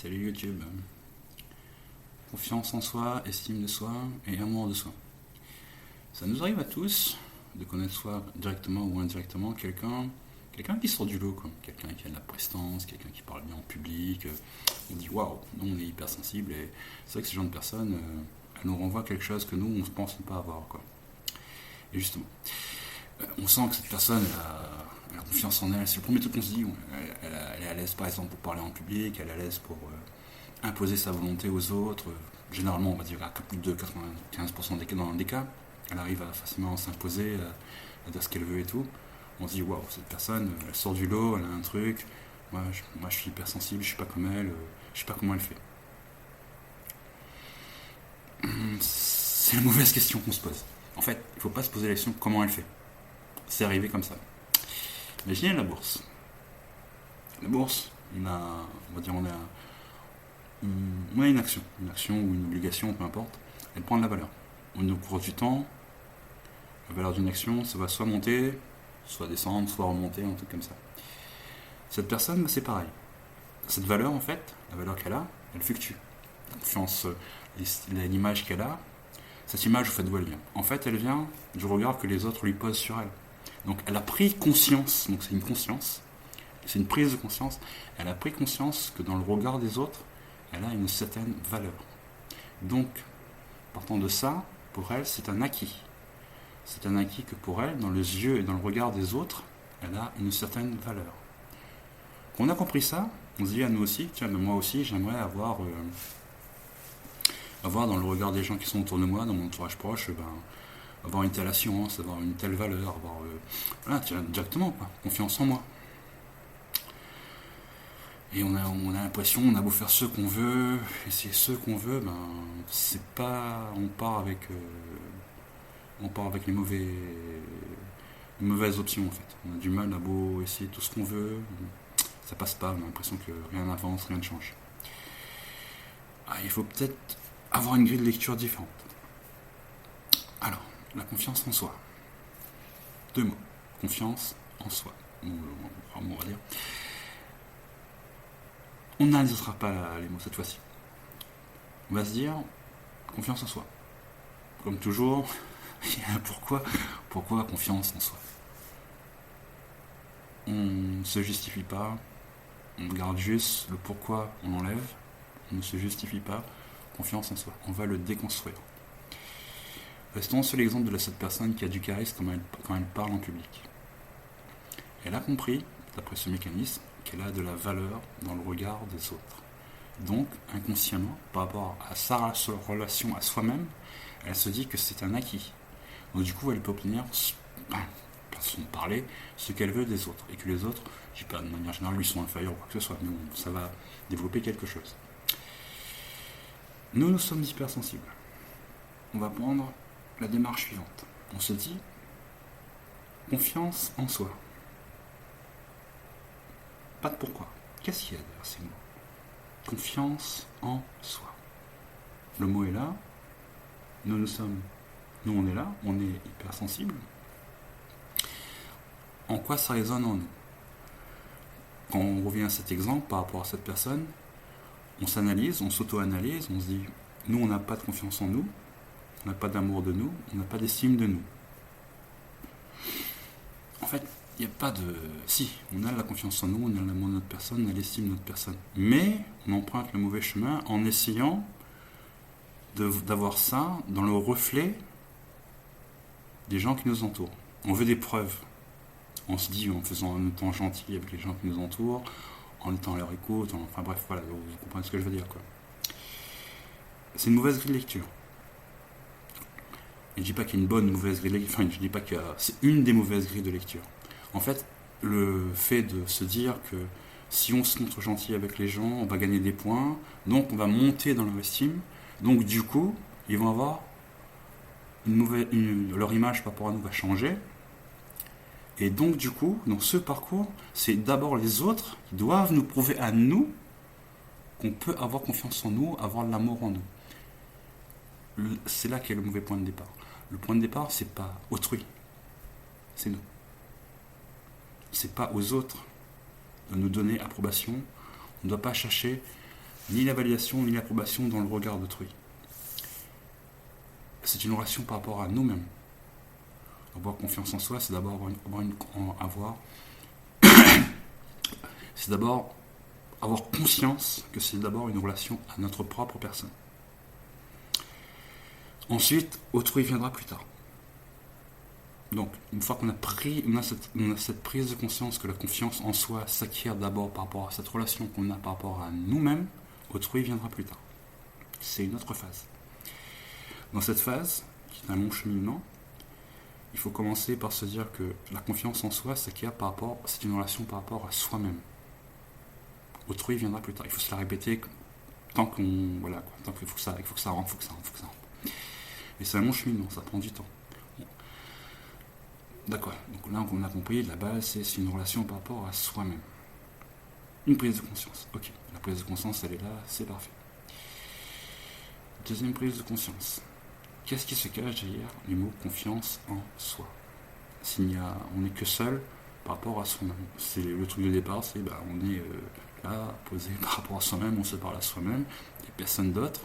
Salut YouTube. Confiance en soi, estime de soi et amour de soi. Ça nous arrive à tous de connaître soi directement ou indirectement quelqu'un qui sort du lot, quoi. Quelqu'un qui a de la prestance, quelqu'un qui parle bien en public. On dit waouh, nous on est hypersensible et c'est vrai que ce genre de personnes, elles nous renvoient quelque chose que nous on ne pense pas avoir, quoi. Et justement, on sent que cette personne elle a confiance en elle. C'est le premier truc qu'on se dit. Elle est à l'aise par exemple pour parler en public, elle est à l'aise pour imposer sa volonté aux autres. Généralement, on va dire à plus de 95% des cas, elle arrive à facilement s'imposer, à dire ce qu'elle veut et tout. On se dit waouh, cette personne, elle sort du lot, elle a un truc. Moi, je suis hypersensible, je suis pas comme elle, je sais pas comment elle fait. C'est la mauvaise question qu'on se pose. En fait, il faut pas se poser la question comment elle fait. C'est arrivé comme ça. Imaginez la bourse. La bourse, on a une action ou une obligation, peu importe. Elle prend de la valeur. Au cours du temps, la valeur d'une action, ça va soit monter, soit descendre, soit remonter, un truc comme ça. Cette personne, c'est pareil. Cette valeur, en fait, la valeur qu'elle a, elle fluctue. La confiance, l'image qu'elle a, cette image, vous faites d'où elle vient. En fait, elle vient du regard que les autres lui posent sur elle. Donc, elle a pris conscience, donc c'est une conscience, c'est une prise de conscience, elle a pris conscience que dans le regard des autres, elle a une certaine valeur. Donc, partant de ça, pour elle, c'est un acquis. C'est un acquis que pour elle, dans les yeux et dans le regard des autres, elle a une certaine valeur. Quand on a compris ça, on se dit à nous aussi, tiens, mais moi aussi, j'aimerais avoir dans le regard des gens qui sont autour de moi, dans mon entourage proche, avoir une telle assurance, avoir une telle valeur, voilà, directement, quoi, confiance en moi. Et on a l'impression, on a beau faire ce qu'on veut, et c'est ce qu'on veut, c'est pas, on part avec les mauvaises options en fait. On a du mal à beau essayer tout ce qu'on veut, ça passe pas, on a l'impression que rien n'avance, rien ne change. Il faut peut-être avoir une grille de lecture différente. Alors, la confiance en soi. 2 mots. Confiance en soi. On va dire. On n'analysera pas les mots cette fois-ci. On va se dire confiance en soi. Comme toujours, pourquoi confiance en soi. On ne se justifie pas, on garde juste le pourquoi on enlève, on ne se justifie pas, confiance en soi. On va le déconstruire. Restons sur l'exemple de cette personne qui a du charisme quand elle parle en public. Elle a compris, d'après ce mécanisme, qu'elle a de la valeur dans le regard des autres. Donc, inconsciemment, par rapport à sa relation à soi-même, elle se dit que c'est un acquis. Donc du coup, elle peut obtenir, façon de parler, ce qu'elle veut des autres. Et que les autres, je dis pas de manière générale, lui sont inférieurs ou quoi que ce soit, mais ça va développer quelque chose. Nous sommes hypersensibles. On va prendre la démarche suivante. On se dit, confiance en soi. Pas de pourquoi. Qu'est-ce qu'il y a derrière ces mots ? Confiance en soi. Le mot est là. Nous on est là, on est hypersensible. En quoi ça résonne en nous ? Quand on revient à cet exemple par rapport à cette personne, on s'analyse, on s'auto-analyse, on se dit, nous on n'a pas de confiance en nous, on n'a pas d'amour de nous, on n'a pas d'estime de nous. En fait, il n'y a pas de... Si, on a la confiance en nous, on a l'amour de notre personne, on a l'estime de notre personne. Mais on emprunte le mauvais chemin en essayant d'avoir ça dans le reflet des gens qui nous entourent. On veut des preuves. On se dit en étant gentil avec les gens qui nous entourent, en étant à leur écoute, enfin bref, voilà, vous comprenez ce que je veux dire, quoi. C'est une mauvaise grille de lecture. Et je dis pas qu'il y a une bonne ou mauvaise grille de lecture, enfin je dis pas que c'est une des mauvaises grilles de lecture. En fait, le fait de se dire que si on se montre gentil avec les gens, on va gagner des points, donc on va monter dans leur estime, donc du coup, ils vont avoir leur image par rapport à nous va changer, et donc du coup, dans ce parcours, c'est d'abord les autres qui doivent nous prouver à nous qu'on peut avoir confiance en nous, avoir de l'amour en nous. C'est là qu'est le mauvais point de départ. Le point de départ, c'est pas autrui, c'est nous. C'est pas aux autres de nous donner approbation. On ne doit pas chercher ni la validation, ni l'approbation dans le regard d'autrui. C'est une relation par rapport à nous-mêmes. Avoir confiance en soi, c'est d'abord c'est d'abord avoir conscience que c'est d'abord une relation à notre propre personne. Ensuite, autrui viendra plus tard. Donc, une fois qu'on a cette prise de conscience que la confiance en soi s'acquiert d'abord par rapport à cette relation qu'on a par rapport à nous-mêmes, autrui viendra plus tard. C'est une autre phase. Dans cette phase, qui est un long cheminement, il faut commencer par se dire que la confiance en soi s'acquiert c'est une relation par rapport à soi-même. Autrui viendra plus tard. Il faut se la répéter tant qu'il faut que ça rentre. Et c'est un long cheminement, ça prend du temps. D'accord, donc là on a compris, la base c'est une relation par rapport à soi-même. Une prise de conscience, ok, la prise de conscience elle est là, c'est parfait. Deuxième prise de conscience, qu'est-ce qui se cache derrière les mots confiance en soi? On n'est que seul par rapport à soi-même. C'est le truc de départ, on est là, posé par rapport à soi-même, on se parle à soi-même, il n'y a personne d'autre.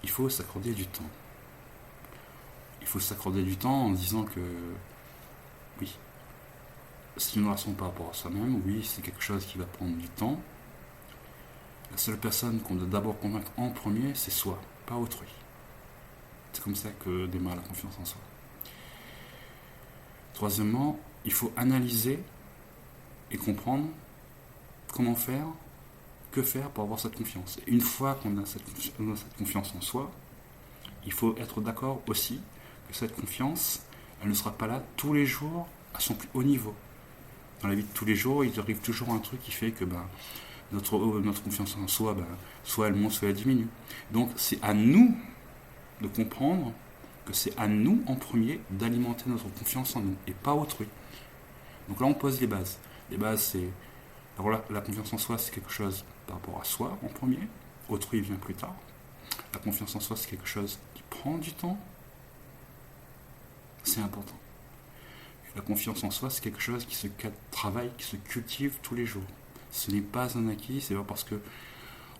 Il faut s'accorder du temps. Il faut s'accorder du temps en se disant que oui, c'est une relation par rapport à soi-même, oui, c'est quelque chose qui va prendre du temps. La seule personne qu'on doit d'abord convaincre en premier, c'est soi, pas autrui. C'est comme ça que démarre la confiance en soi. Troisièmement, il faut analyser et comprendre comment faire, que faire pour avoir cette confiance. Et une fois qu'on a cette confiance en soi, il faut être d'accord aussi que cette confiance, elle ne sera pas là tous les jours à son plus haut niveau. Dans la vie de tous les jours, il arrive toujours un truc qui fait que notre confiance en soi, soit elle monte, soit elle diminue. Donc c'est à nous de comprendre que c'est à nous en premier d'alimenter notre confiance en nous et pas autrui. Donc là on pose les bases. Les bases c'est la confiance en soi, c'est quelque chose par rapport à soi en premier, autrui vient plus tard. La confiance en soi c'est quelque chose qui prend du temps. C'est important. La confiance en soi, c'est quelque chose qui se travaille, qui se cultive tous les jours. Ce n'est pas un acquis, c'est pas parce que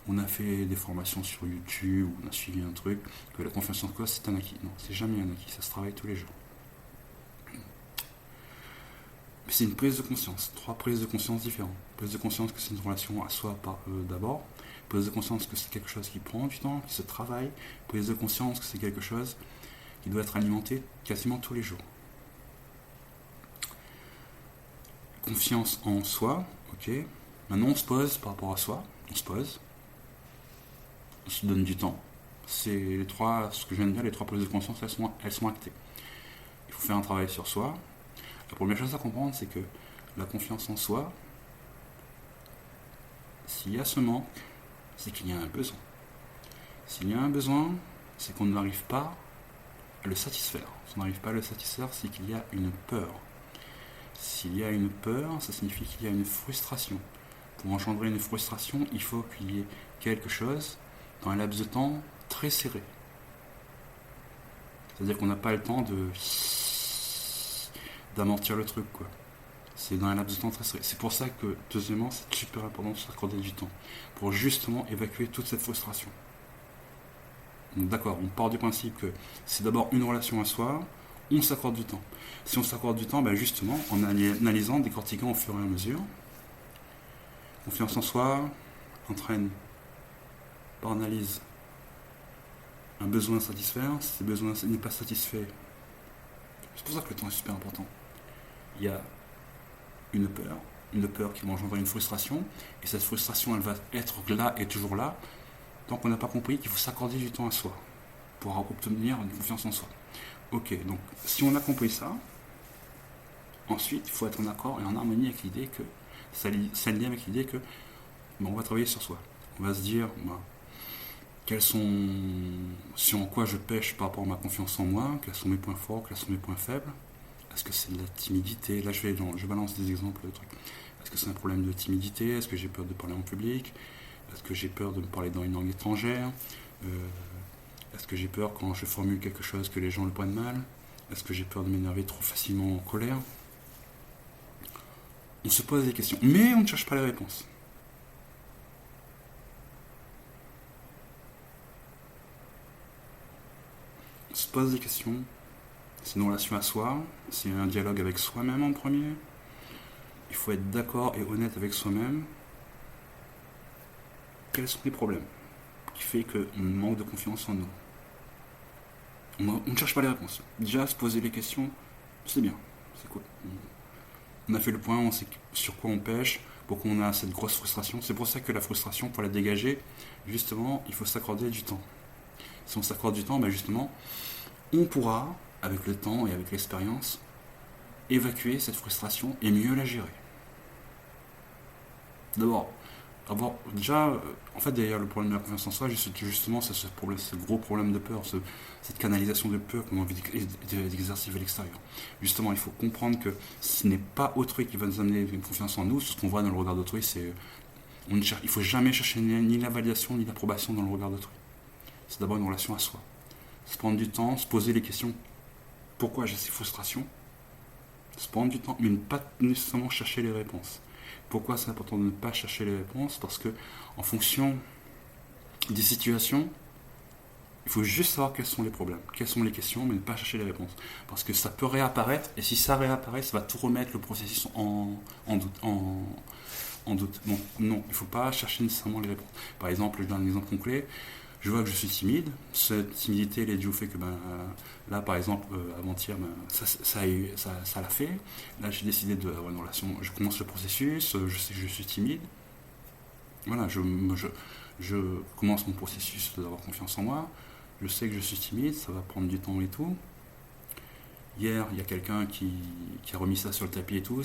on a fait des formations sur YouTube ou on a suivi un truc que la confiance en soi c'est un acquis. Non, c'est jamais un acquis, ça se travaille tous les jours. Mais c'est une prise de conscience, 3 prises de conscience différentes. Prise de conscience que c'est une relation à soi d'abord, prise de conscience que c'est quelque chose qui prend du temps, qui se travaille, prise de conscience que c'est quelque chose qui doit être alimenté quasiment tous les jours. Confiance en soi, ok. Maintenant on se pose par rapport à soi, on se donne du temps. C'est ce que je viens de dire, les 3 prises de conscience, elles sont actées. Il faut faire un travail sur soi. La première chose à comprendre, c'est que la confiance en soi, s'il y a ce manque, c'est qu'il y a un besoin. S'il y a un besoin, c'est qu'on n'arrive pas à le satisfaire. Si on n'arrive pas à le satisfaire, c'est qu'il y a une peur. S'il y a une peur, ça signifie qu'il y a une frustration. Pour engendrer une frustration, il faut qu'il y ait quelque chose dans un laps de temps très serré. C'est-à-dire qu'on n'a pas le temps d'amortir le truc, quoi. C'est dans un laps de temps très serré. C'est pour ça que, deuxièmement, c'est super important de s'accorder du temps. Pour justement évacuer toute cette frustration. Donc d'accord, on part du principe que c'est d'abord une relation à soi, on s'accorde du temps. Si on s'accorde du temps, justement, en analysant, décortiquant au fur et à mesure, confiance en soi entraîne, par analyse, un besoin à satisfaire. Si ce besoin n'est pas satisfait, c'est pour ça que le temps est super important. Il y a une peur qui va engendrer une frustration, et cette frustration, elle va être là et toujours là, tant qu'on n'a pas compris qu'il faut s'accorder du temps à soi pour obtenir une confiance en soi. Ok, donc si on a compris ça, ensuite il faut être en accord et en harmonie avec l'idée que, s'aligner avec l'idée que on va travailler sur soi. On va se dire quels sont, en quoi je pêche par rapport à ma confiance en moi, quels sont mes points forts, quels sont mes points faibles. Est-ce que c'est de la timidité? Là je balance des exemples de trucs. Est-ce que c'est un problème de timidité? Est-ce que j'ai peur de parler en public? Est-ce que j'ai peur de me parler dans une langue étrangère? Est-ce que j'ai peur quand je formule quelque chose que les gens le prennent mal? Est-ce que j'ai peur de m'énerver trop facilement en colère? On se pose des questions, mais on ne cherche pas les réponses. se pose des questions. C'est une relation à soi, c'est un dialogue avec soi-même en premier. Il faut être d'accord et honnête avec soi-même. Quels sont les problèmes qui fait qu'on manque de confiance en nous? On ne cherche pas les réponses. Déjà, se poser les questions, c'est bien, c'est cool. On a fait le point, on sait sur quoi on pêche, pourquoi on a cette grosse frustration. C'est pour ça que la frustration, pour la dégager, justement, il faut s'accorder du temps. Si on s'accorde du temps, justement, on pourra, avec le temps et avec l'expérience, évacuer cette frustration et mieux la gérer. D'abord, en fait, derrière le problème de la confiance en soi, justement, c'est ce gros problème de peur, cette canalisation de peur qu'on a envie d'exercer vers l'extérieur. Justement, il faut comprendre que ce n'est pas autrui qui va nous amener une confiance en nous. Ce qu'on voit dans le regard d'autrui, c'est il ne faut jamais chercher ni la validation ni l'approbation dans le regard d'autrui. C'est d'abord une relation à soi. Se prendre du temps, se poser les questions. Pourquoi j'ai ces frustrations? Se prendre du temps, mais ne pas nécessairement chercher les réponses. Pourquoi c'est important de ne pas chercher les réponses? Parce que en fonction des situations, il faut juste savoir quels sont les problèmes, quelles sont les questions, mais ne pas chercher les réponses. Parce que ça peut réapparaître, et si ça réapparaît, ça va tout remettre le processus en doute. Donc non, il ne faut pas chercher nécessairement les réponses. Par exemple, je donne un exemple concret. Je vois que je suis timide. Cette timidité, elle est due au fait que là, par exemple, avant-hier, ça l'a fait. Là, j'ai décidé d'avoir une relation. Je commence le processus. Je sais que je suis timide. Voilà, je commence mon processus d'avoir confiance en moi. Je sais que je suis timide. Ça va prendre du temps et tout. Hier, il y a quelqu'un qui a remis ça sur le tapis et tout.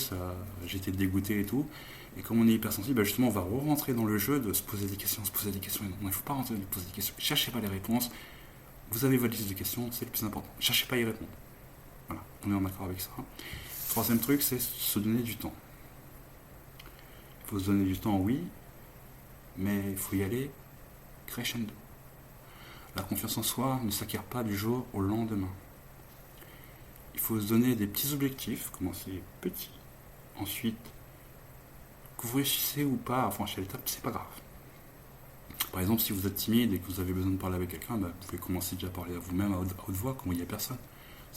J'étais dégoûté et tout. Et comme on est hypersensible, justement, on va re-rentrer dans le jeu de se poser des questions. Non, il ne faut pas rentrer dans poser des questions. Cherchez pas les réponses. Vous avez votre liste de questions, c'est le plus important. Cherchez pas à y répondre. Voilà, on est en accord avec ça. Troisième truc, c'est se donner du temps. Il faut se donner du temps, oui, mais il faut y aller crescendo. La confiance en soi ne s'acquiert pas du jour au lendemain. Il faut se donner des petits objectifs, commencer petit. Ensuite, que vous réussissez ou pas à franchir l'étape, c'est pas grave. Par exemple, si vous êtes timide et que vous avez besoin de parler avec quelqu'un, vous pouvez commencer déjà à parler à vous-même à haute voix, quand il n'y a personne.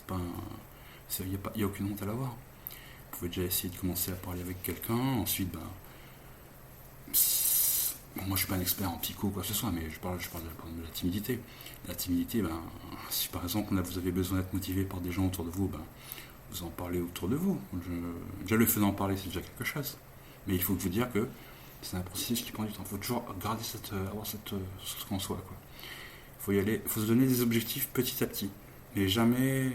Il n'y a aucune honte à l'avoir. Vous pouvez déjà essayer de commencer à parler avec quelqu'un. Ensuite, moi je suis pas un expert en psycho ou quoi que ce soit, mais je parle de la timidité. La timidité, si par exemple vous avez besoin d'être motivé par des gens autour de vous, vous en parlez autour de vous. Déjà le fait d'en parler, c'est déjà quelque chose. Mais il faut vous dire que c'est un processus qui prend du temps. Il faut toujours garder avoir ce qu'en soi, quoi. Il faut y aller, il faut se donner des objectifs petit à petit. Mais jamais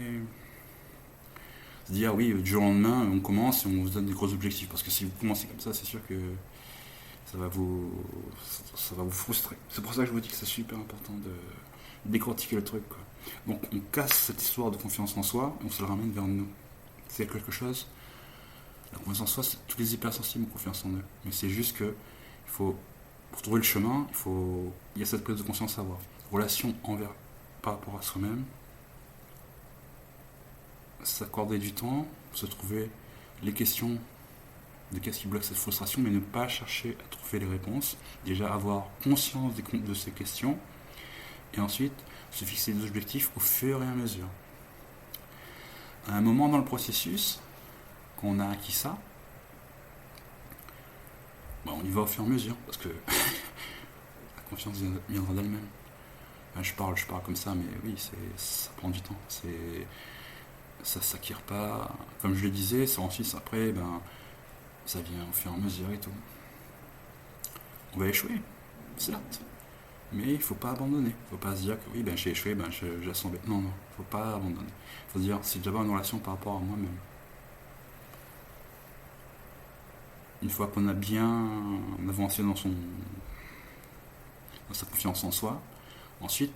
se dire, oui, du jour au lendemain, on commence et on vous donne des gros objectifs. Parce que si vous commencez comme ça, c'est sûr que ça va vous frustrer. C'est pour ça que je vous dis que c'est super important de décortiquer le truc, quoi. Donc on casse cette histoire de confiance en soi et on se la ramène vers nous. C'est quelque chose. La confiance en soi, tous les hypersensibles ont confiance en eux. Mais c'est juste que pour trouver le chemin, il y a cette prise de conscience à avoir. Relation par rapport à soi-même, s'accorder du temps, se trouver les questions de qu'est-ce qui bloque cette frustration, mais ne pas chercher à trouver les réponses. Déjà avoir conscience de ces questions, et ensuite se fixer des objectifs au fur et à mesure. À un moment dans le processus, quand on a acquis ça, on y va au fur et à mesure, parce que la confiance viendra d'elle-même. Je parle comme ça, mais oui, ça prend du temps. Ça s'acquiert pas. Comme je le disais, c'est ensuite, après, ça vient au fur et à mesure et tout. On va échouer, certes. Mais il ne faut pas abandonner. Il ne faut pas se dire que oui, j'ai échoué, je laisse tomber. Non, il ne faut pas abandonner. Il faut se dire, c'est d'abord une relation par rapport à moi-même. Une fois qu'on a bien avancé dans sa confiance en soi, ensuite,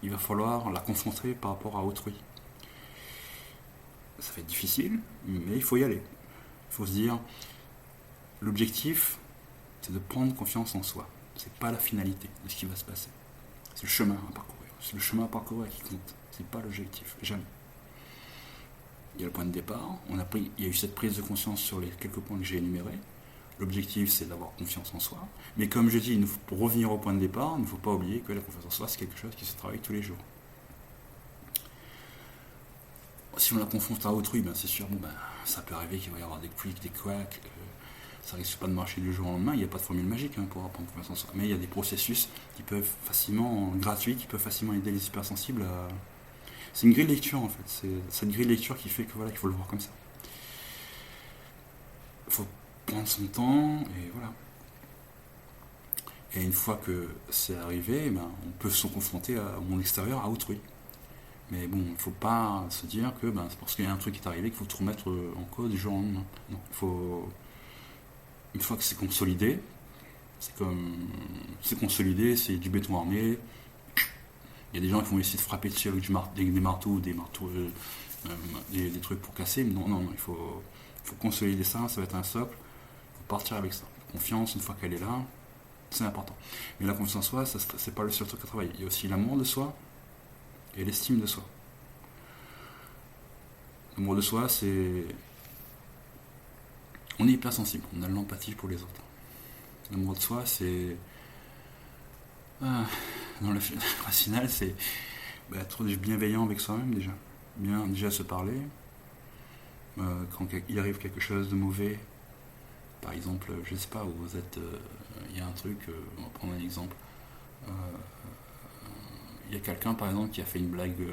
il va falloir la confronter par rapport à autrui. Ça va être difficile, mais il faut y aller. Il faut se dire, l'objectif, c'est de prendre confiance en soi. C'est pas la finalité de ce qui va se passer. C'est le chemin à parcourir. C'est le chemin à parcourir qui compte. C'est pas l'objectif, jamais. Il y a le point de départ. Il y a eu cette prise de conscience sur les quelques points que j'ai énumérés. L'objectif, c'est d'avoir confiance en soi. Mais comme je dis, pour revenir au point de départ, il ne faut pas oublier que la confiance en soi, c'est quelque chose qui se travaille tous les jours. Si on la confronte à autrui, ben c'est sûr, bon, ben, ça peut arriver qu'il va y avoir des clics, des couacs, ça risque pas de marcher du jour au lendemain, il n'y a pas de formule magique pour apprendre confiance en soi. Mais il y a des processus qui peuvent facilement, gratuits, qui peuvent facilement aider les hypersensibles à... C'est une grille de lecture en fait, c'est cette grille de lecture qui fait que voilà, qu'il faut le voir comme ça. Il faut prendre son temps, et voilà. Et une fois que c'est arrivé, ben, on peut se confronter au monde extérieur, à autrui. Mais bon, il ne faut pas se dire que ben, c'est parce qu'il y a un truc qui est arrivé qu'il faut tout remettre en cause du jour au lendemain. Non, il faut... Une fois que c'est consolidé, c'est consolidé, c'est du béton armé. Il y a des gens qui vont essayer de frapper dessus avec des marteaux, des trucs pour casser. Mais non, il faut consolider ça, ça va être un socle. Il faut partir avec ça. La confiance, une fois qu'elle est là, c'est important. Mais la confiance en soi, c'est pas le seul truc à travailler. Il y a aussi l'amour de soi et l'estime de soi. L'amour de soi, c'est... On est hypersensible, on a de l'empathie pour les autres. L'amour de soi, c'est... dans le final, c'est être bienveillant avec soi-même déjà. Déjà se parler. Quand il arrive quelque chose de mauvais, par exemple, je sais pas, où vous êtes... Il y a un truc, on va prendre un exemple. Il y a quelqu'un, par exemple, qui a fait une blague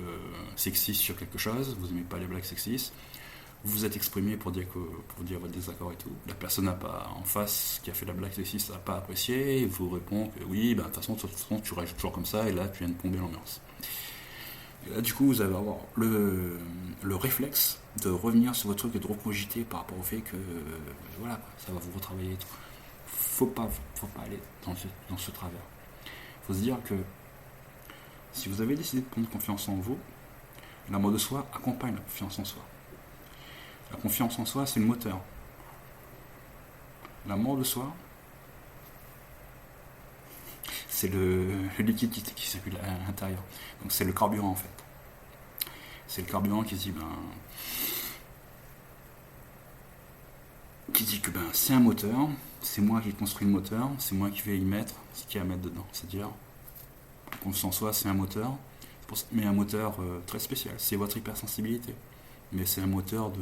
sexiste sur quelque chose, vous n'aimez pas les blagues sexistes, vous vous êtes exprimé pour dire votre désaccord et tout. La personne en face qui a fait la blague sexiste n'a pas apprécié, et vous répond que oui, de toute façon, tu réagis toujours comme ça, et là, tu viens de plomber l'ambiance. Et là, du coup, vous allez avoir le réflexe de revenir sur votre truc et de recogiter par rapport au fait que, voilà, ça va vous retravailler et tout. Faut pas aller dans ce travers. Faut se dire que si vous avez décidé de prendre confiance en vous, l'amour de soi accompagne la confiance en soi. La confiance en soi, c'est le moteur. L'amour de soi, c'est le liquide qui circule à l'intérieur. Donc c'est le carburant en fait. C'est le carburant qui dit que c'est un moteur, c'est moi qui construis le moteur, c'est moi qui vais y mettre ce qu'il y a à mettre dedans. C'est-à-dire, la confiance en soi, c'est un moteur, mais un moteur très spécial. C'est votre hypersensibilité. Mais c'est un moteur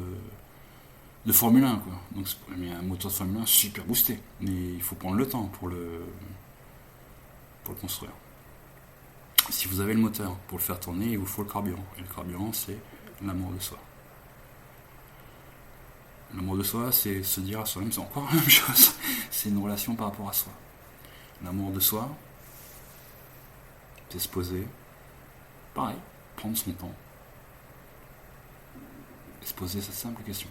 de Formule 1, quoi. Donc c'est un moteur de Formule 1 super boosté. Mais il faut prendre le temps pour le construire. Si vous avez le moteur pour le faire tourner, il vous faut le carburant. Et le carburant, c'est l'amour de soi. L'amour de soi, c'est se dire à soi-même, c'est encore la même chose. C'est une relation par rapport à soi. L'amour de soi, c'est se poser. Pareil, prendre son temps. Et se poser cette simple question.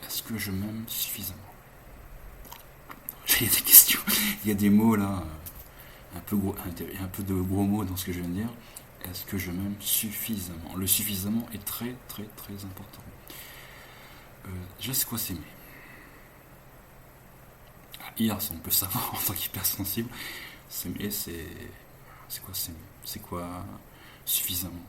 Est-ce que je m'aime suffisamment ? Il y a des questions, il y a des mots là, un peu de gros mots dans ce que je viens de dire. Est-ce que je m'aime suffisamment ? Le suffisamment est très très très important. Déjà, c'est quoi s'aimer ? Hier, ça on peut savoir en tant qu'hypersensible. S'aimer, c'est quoi s'aimer ? C'est quoi suffisamment ?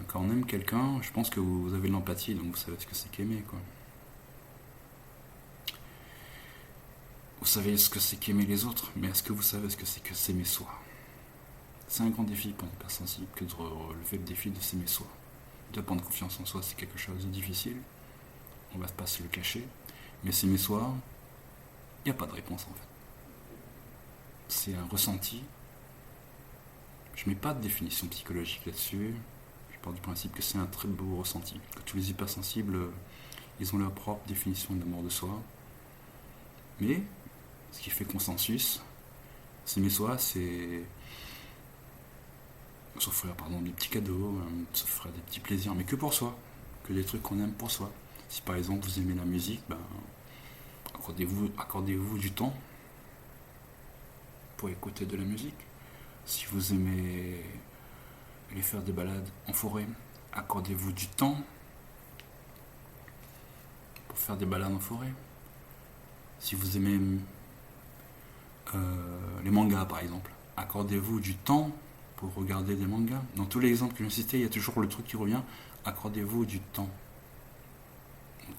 Quand on aime quelqu'un, je pense que vous avez de l'empathie, donc vous savez ce que c'est qu'aimer, quoi. Vous savez ce que c'est qu'aimer les autres, mais est-ce que vous savez ce que c'est que s'aimer soi ? C'est un grand défi pour un hypersensible que de relever le défi de s'aimer soi. De prendre confiance en soi, c'est quelque chose de difficile. On va pas se le cacher. Mais s'aimer soi, il n'y a pas de réponse en fait. C'est un ressenti. Je ne mets pas de définition psychologique là-dessus. Je pars du principe que c'est un très beau ressenti. Que tous les hypersensibles, ils ont leur propre définition de l'amour de soi. Mais, ce qui fait consensus, s'aimer soi, c'est s'offrir des petits cadeaux, s'offrir des petits plaisirs, mais que pour soi, que des trucs qu'on aime pour soi. Si par exemple vous aimez la musique, accordez-vous du temps pour écouter de la musique. Si vous aimez aller faire des balades en forêt, accordez-vous du temps pour faire des balades en forêt. Si vous aimez les mangas par exemple, accordez-vous du temps pour regarder des mangas. Dans tous les exemples que j'ai cités, il y a toujours le truc qui revient. Accordez-vous du temps.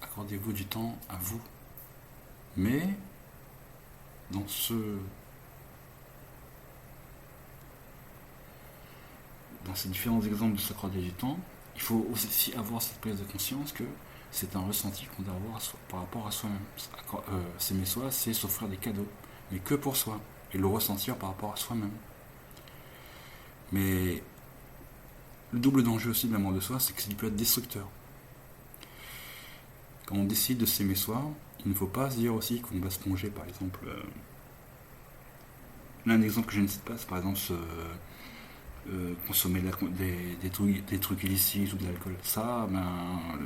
Accordez-vous du temps à vous. Mais dans ces différents exemples de s'accorder du temps, il faut aussi avoir cette prise de conscience que c'est un ressenti qu'on doit avoir par rapport à soi-même. S'aimer soi, c'est s'offrir des cadeaux, mais que pour soi, et le ressentir par rapport à soi-même. Mais le double danger aussi de l'amour de soi, c'est qu'il peut être destructeur. Quand on décide de s'aimer soi, il ne faut pas se dire aussi qu'on va se plonger, par exemple. L'un exemple que je ne cite pas, c'est par exemple consommer des trucs illicites ou de l'alcool. Ça,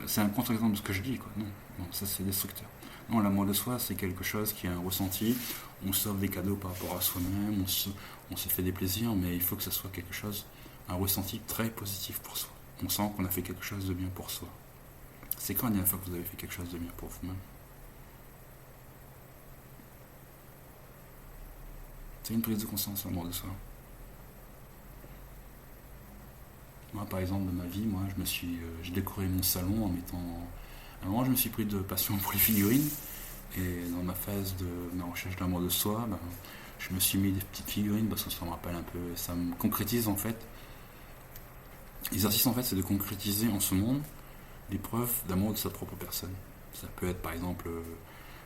c'est un contre-exemple de ce que je dis, quoi. Non, ça c'est destructeur. Non, l'amour de soi, c'est quelque chose qui est un ressenti. On s'offre des cadeaux par rapport à soi-même, on se fait des plaisirs, mais il faut que ce soit quelque chose, un ressenti très positif pour soi. On sent qu'on a fait quelque chose de bien pour soi. C'est quand la dernière fois que vous avez fait quelque chose de bien pour vous-même? C'est une prise de conscience, l'amour de soi. Moi, par exemple, dans ma vie, j'ai décoré mon salon en mettant. À un moment, je me suis pris de passion pour les figurines. Et dans ma phase de ma recherche de l'amour de soi, je me suis mis des petites figurines parce que ça me rappelle un peu, ça me concrétise en fait. L'exercice en fait, c'est de concrétiser en ce monde les preuves d'amour de sa propre personne. Ça peut être par exemple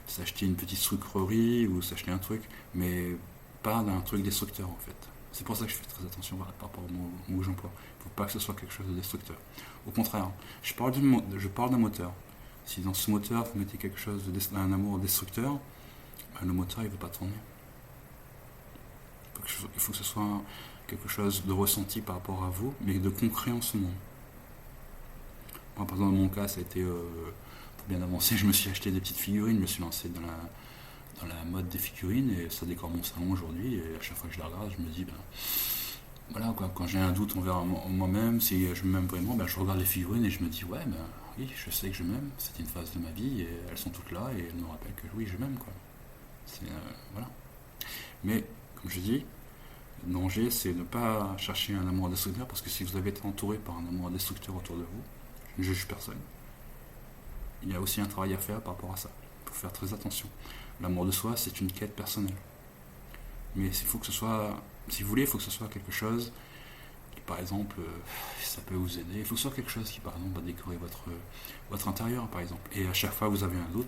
s'acheter une petite sucrerie ou s'acheter un truc, mais pas d'un truc destructeur en fait. C'est pour ça que je fais très attention par rapport au mot que j'emploie. Il ne faut pas que ce soit quelque chose de destructeur. Au contraire, je parle d'un moteur. Si dans ce moteur vous mettez quelque chose d'un amour destructeur, le moteur il ne va pas tourner. Il faut que ce soit quelque chose de ressenti par rapport à vous, mais de concret en ce monde. Moi, par exemple, dans mon cas, ça a été pour bien avancer. Je me suis acheté des petites figurines, je me suis lancé dans la mode des figurines et ça décore mon salon aujourd'hui. Et à chaque fois que je les regarde, je me dis, voilà quoi, quand j'ai un doute envers moi-même, si je m'aime vraiment, je regarde les figurines et je me dis, ouais, oui, je sais que je m'aime, c'est une phase de ma vie et elles sont toutes là et elles me rappellent que oui, je m'aime quoi. Voilà. Mais, comme je dis, le danger, c'est de ne pas chercher un amour destructeur parce que si vous avez été entouré par un amour destructeur autour de vous, je ne juge personne. Il y a aussi un travail à faire par rapport à ça. Il faut faire très attention. L'amour de soi, c'est une quête personnelle. Mais il faut que ce soit, si vous voulez, il faut que ce soit quelque chose qui, par exemple, ça peut vous aider. Il faut que ce soit quelque chose qui, par exemple, va décorer votre intérieur, par exemple. Et à chaque fois que vous avez un doute,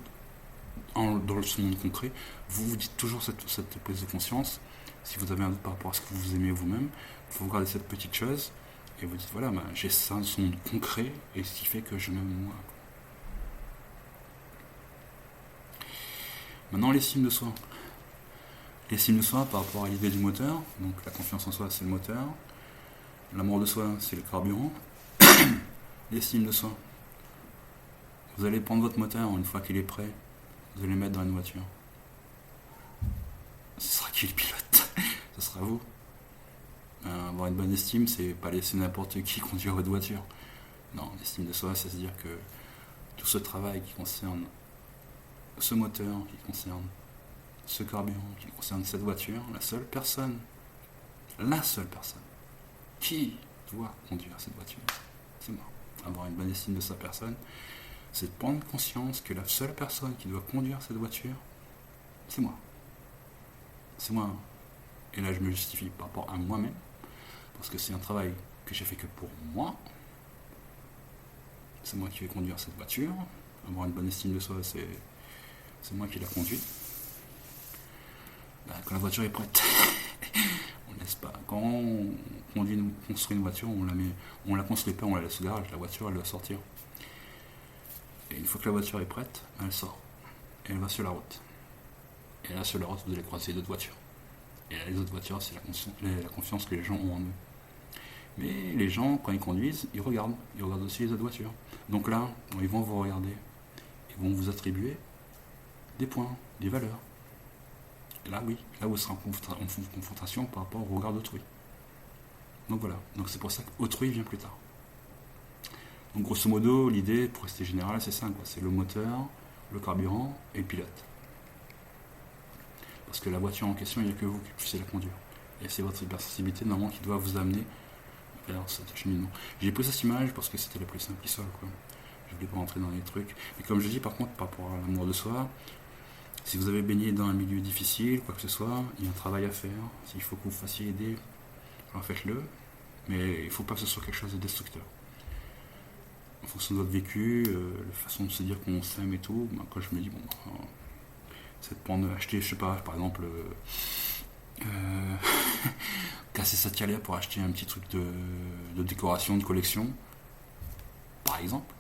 dans ce monde concret, vous vous dites toujours cette prise de conscience. Si vous avez un doute par rapport à ce que vous aimez vous-même, vous regardez cette petite chose et vous dites voilà, j'ai ça dans ce monde concret et ce qui fait que je m'aime moi. Maintenant, l'estime de soi. L'estime de soi par rapport à l'idée du moteur. Donc la confiance en soi, c'est le moteur. L'amour de soi, c'est le carburant. L'estime de soi. Vous allez prendre votre moteur une fois qu'il est prêt. Vous allez le mettre dans une voiture. Ce sera qui le pilote? Ce sera vous. Avoir une bonne estime, c'est pas laisser n'importe qui conduire votre voiture. Non, l'estime de soi, c'est se dire que tout ce travail qui concerne ce moteur, qui concerne ce carburant, qui concerne cette voiture, la seule personne qui doit conduire cette voiture, c'est moi. Avoir une bonne estime de sa personne, c'est de prendre conscience que la seule personne qui doit conduire cette voiture, c'est moi. C'est moi. Et là, je me justifie par rapport à moi-même, parce que c'est un travail que j'ai fait que pour moi. C'est moi qui vais conduire cette voiture. Avoir une bonne estime de soi, c'est moi qui la conduis. Quand la voiture est prête, on laisse pas. Quand on construit une voiture, on la construit pas, on la laisse au garage. La voiture, elle doit sortir. Et une fois que la voiture est prête, elle sort. Et elle va sur la route. Et là, sur la route, vous allez croiser d'autres voitures. Et là, les autres voitures, c'est la confiance que les gens ont en eux. Mais les gens, quand ils conduisent, ils regardent. Ils regardent aussi les autres voitures. Donc là, ils vont vous regarder. Ils vont vous attribuer des points, des valeurs. Et là, oui, là, vous serez en confrontation par rapport au regard d'autrui. Donc voilà. Donc c'est pour ça qu'autrui vient plus tard. Donc grosso modo, l'idée, pour rester général, c'est ça, quoi. C'est le moteur, le carburant et le pilote. Parce que la voiture en question, il n'y a que vous qui puissiez la conduire. Et c'est votre hypersensibilité, normalement, qui doit vous amener vers cet acheminement. J'ai pris cette image parce que c'était la plus simple qui soit, quoi. Je ne voulais pas rentrer dans les trucs. Et comme je dis, par contre, par rapport à l'amour de soi, si vous avez baigné dans un milieu difficile, quoi que ce soit, il y a un travail à faire. S'il faut que vous fassiez aider, alors faites-le. Mais il ne faut pas que ce soit quelque chose de destructeur. en fonction de votre vécu, la façon de se dire qu'on s'aime et tout, ben, quand je me dis, bon, c'est de prendre, acheter, je sais pas, par exemple, casser sa tirelire pour acheter un petit truc de décoration, de collection, par exemple,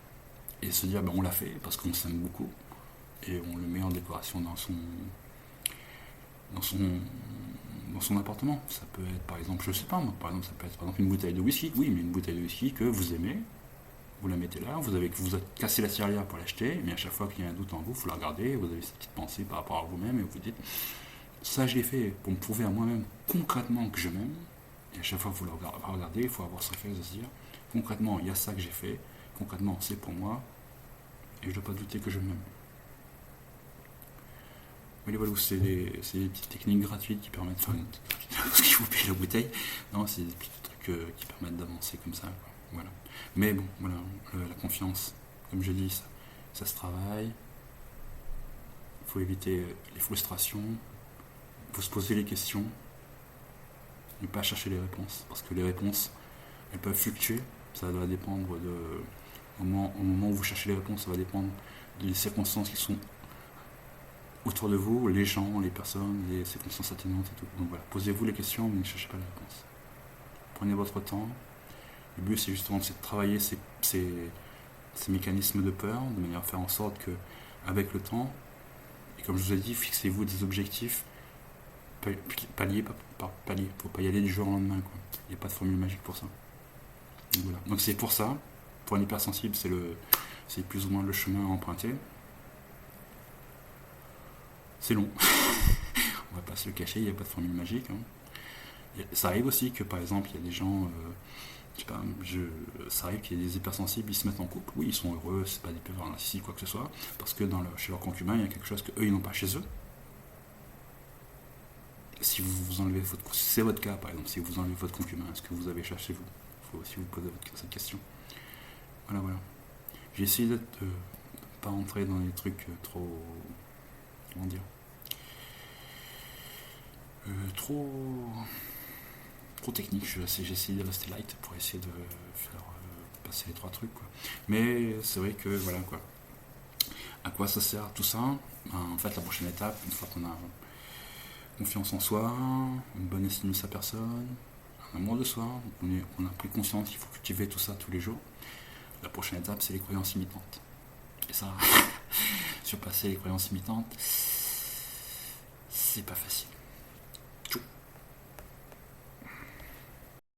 et se dire, ben, on l'a fait parce qu'on s'aime beaucoup, et on le met en décoration dans son appartement. Ça peut être, par exemple, je sais pas moi, par exemple, ça peut être par exemple une bouteille de whisky. Oui, mais une bouteille de whisky que vous aimez, vous la mettez là, vous avez cassé la tirelire pour l'acheter, mais à chaque fois qu'il y a un doute en vous, vous la regardez, vous avez cette petite pensée par rapport à vous-même et vous dites, ça je l'ai fait pour me prouver à moi-même concrètement que je m'aime. Et à chaque fois que vous la regardez, il faut avoir ce réflexe de se dire, concrètement, il y a ça que j'ai fait, concrètement, c'est pour moi, et je ne dois pas douter que je m'aime. Voilà, c'est des petites techniques gratuites qui permettent, enfin, parce qu'il faut payer la bouteille, non, c'est des petits trucs qui permettent d'avancer comme ça, quoi. Voilà. Mais bon, voilà, la confiance, comme je dis, ça se travaille, il faut éviter les frustrations, il faut se poser les questions, ne pas chercher les réponses, parce que les réponses, elles peuvent fluctuer, ça doit dépendre au moment où vous cherchez les réponses, ça va dépendre des circonstances qui sont autour de vous, les gens, les personnes, les circonstances atténuantes et tout. Donc voilà, posez-vous les questions, mais ne cherchez pas la réponse. Prenez votre temps. Le but, c'est justement de travailler ces mécanismes de peur, de manière à faire en sorte que, avec le temps, et comme je vous ai dit, fixez-vous des objectifs palier par palier. Il ne faut pas y aller du jour au lendemain, quoi. Il n'y a pas de formule magique pour ça. Donc voilà. Donc c'est pour ça, pour un hypersensible, c'est plus ou moins le chemin à emprunter. C'est long. On va pas se le cacher, il n'y a pas de formule magique. Hein. Ça arrive aussi que, par exemple, il y a des gens, je sais pas, ça arrive qu'il y ait des hypersensibles, ils se mettent en couple. Oui, ils sont heureux, c'est pas des pervers narcissiques, quoi que ce soit, parce que chez leur concubin, il y a quelque chose qu'eux, ils n'ont pas chez eux. Si vous enlevez c'est votre cas, par exemple, si vous enlevez votre concubin, est-ce que vous avez ça chez vous? Il faut aussi vous poser cette question. Voilà. J'ai essayé de pas entrer dans des trucs trop... Comment dire, trop technique. J'ai essayé de rester light pour essayer de faire passer les 3 trucs, quoi. Mais c'est vrai que voilà, quoi. À quoi ça sert tout ça? En fait, la prochaine étape, une fois qu'on a confiance en soi, une bonne estime de sa personne, un amour de soi, on a pris conscience qu'il faut cultiver tout ça tous les jours. La prochaine étape, c'est les croyances imitantes. Et ça, surpasser les croyances imitantes, c'est pas facile.